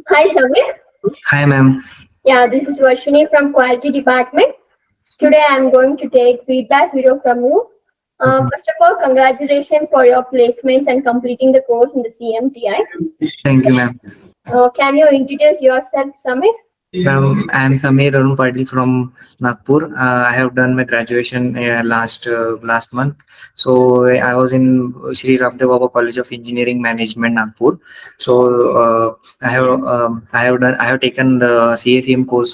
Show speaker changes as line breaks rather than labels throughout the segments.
Hi, Samir.
Hi, ma'am.
Yeah, this is Varshini from Quality Department. Today I am going to take feedback video from you.
Mhm.
First of all, congratulations for your placements and completing the course in the CMTI.
Thank you, ma'am.
Can you introduce yourself, Samir?
Ma'am, I am Samir Arun Patil from Nagpur. I have done my graduation last month. So I was in Shri Ramdeobaba College of Engineering Management, Nagpur. So I have taken the CACM course,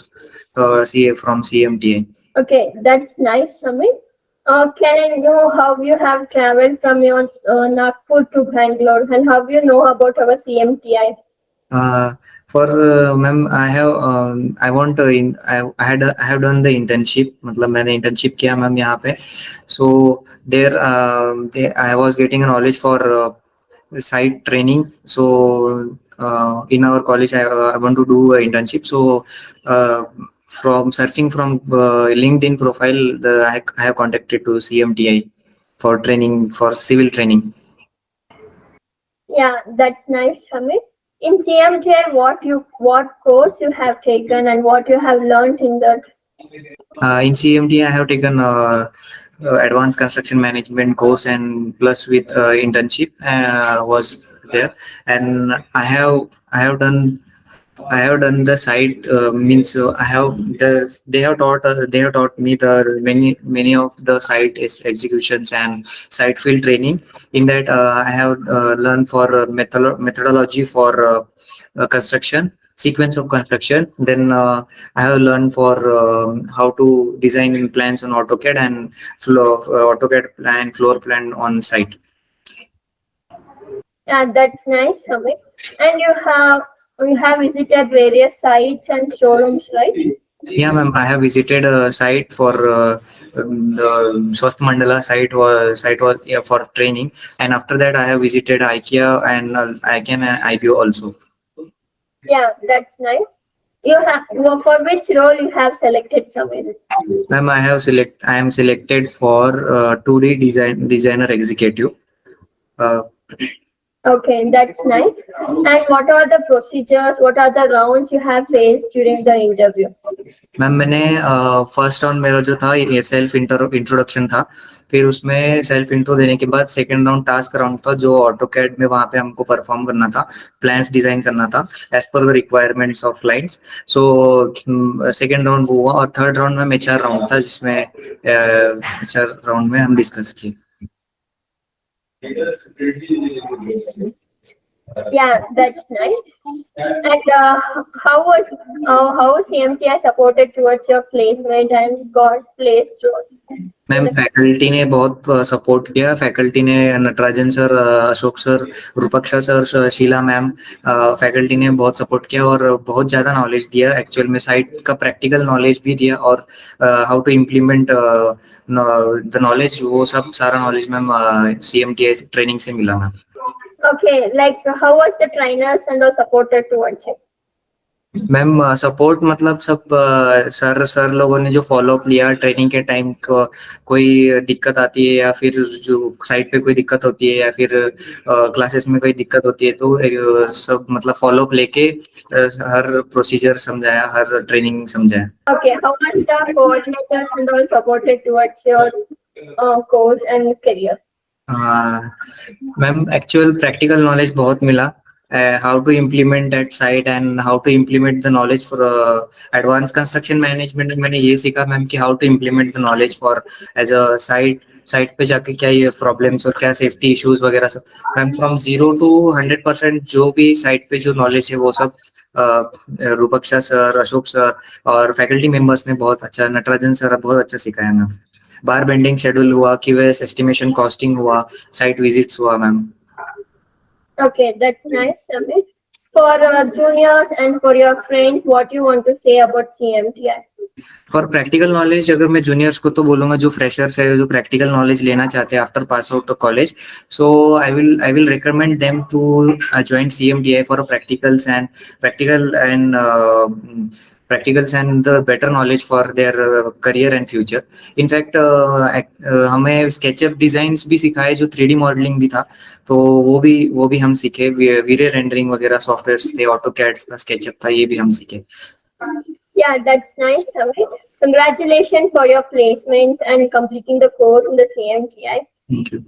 CA from CMTA.
Okay, that's nice, Samir. Can I know how you have traveled from your Nagpur to Bangalore and how you know about our CMTI?
Uh, for ma'am, I have done the internship. मतलब मैंने internship किया ma'am यहाँ पे. So there I was getting a knowledge for site training. So in our college I want to do an internship. So from searching from LinkedIn profile, I have contacted to CMTI for training for civil training.
Yeah, that's nice, Samir. In CMTI, what course you have taken and what you have learned in that?
In CMT, I have taken advanced construction management course and plus with internship was there, and I have done the site means I have they have taught me the many of the site executions and site field training. In that I have learned for methodology for construction sequence of construction. Then I have learned for how to design plans on AutoCAD and AutoCAD plan floor plan on site.
Yeah, that's nice, Samir. And you have visited various sites and showrooms, right?
Yeah, ma'am. I have visited a site for the Swast Mandala site was yeah, for training, and after that I have visited IKEA and IKEA and IBO also.
Yeah, that's nice. For which role you have selected, Samir?
Ma'am, I am selected for 2D designer executive. Uh,
Okay, that's nice. And what are the procedures? What are the rounds you have faced during the interview?
Ma'am मैंने first round मेरा जो था ये self introduction था. फिर उसमें self intro देने के बाद सेकंड राउंड टास्क राउंड था जो ऑटो कैड में वहाँ पे हमको परफॉर्म करना था. प्लान्स डिजाइन करना था as per the requirements of clients. So second round वो हुआ और थर्ड राउंड में HR राउंड था जिसमें HR राउंड में हम डिस्कस किए.
Yeah, that's nice. And how CMTI supported towards your placement and got placed
ma'am faculty ने बहुत सपोर्ट किया. फैकल्टी ने Natarajan sir, Ashok sir, Rupaksha sir, Sheela ma'am, faculty ने बहुत सपोर्ट किया और बहुत ज़्यादा नॉलेज दिया. एक्चुअल में साइट का प्रैक्टिकल नॉलेज भी दिया और how to implement the knowledge, वो सब सारा नॉलेज मैम CMTI ट्रेनिंग से मिला ma'am.
Okay, like how was the trainers and all supported towards it?
Ma'am support मतलब सब सर सर लोगों ने जो फॉलो अप लिया ट्रेनिंग के टाइम को. कोई दिक्कत आती है या फिर जो साइट पे कोई दिक्कत होती है या फिर क्लासेस में कोई दिक्कत होती है तो सब मतलब फॉलो अप लेके हर प्रोसीजर समझाया, हर ट्रेनिंग समझाया.
Okay, how much the coordinators and all supported towards your course and career?
Ma'am actual practical knowledge बहुत मिला. How to implement that site and how to implement the knowledge for advance construction management में मैंने ये सीखा ma'am कि how to implement the knowledge for as a site पे जाके क्या ये प्रॉब्लम्स और क्या सेफ्टी इश्यूज वगैरह सब. मैम फ्रॉम 0 to 100% जो भी साइट पे जो नॉलेज है वो सब रूपक्षा सर, अशोक सर और फैकल्टी मेंबर्स ने बहुत अच्छा, नटराजन सर बहुत अच्छा सिखाया मैम. बार बेंडिंग शेड्यूल हुआ, QS एस्टिमेशन कॉस्टिंग हुआ, साइट विजिट्स हुआ ma'am.
Okay, that's nice, Samir. For juniors and for your friends, what you want to say about CMTI?
For practical knowledge अगर मैं जूनियर्स को तो बोलूंगा जो फ्रेशर्स है जो प्रैक्टिकल नॉलेज लेना चाहते हैं after pass out of college, so I will recommend them to join CMTI for practical and practicals and the better knowledge for their career and future. In fact हमें SketchUp designs भी सिखाए, जो 3D modeling भी था, तो वो भी हम सीखे. वीरे रेंडरिंग वगैरह सॉफ्टवेयर्स थे, AutoCAD था, SketchUp था, ये भी हम सीखे.
Yeah, that's nice, Samir. Congratulations for your placements and completing the course in the CMTI.
Thank you.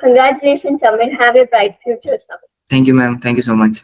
Congratulations, Samir. Have a bright future, Samir.
Thank you, ma'am. Thank you so much.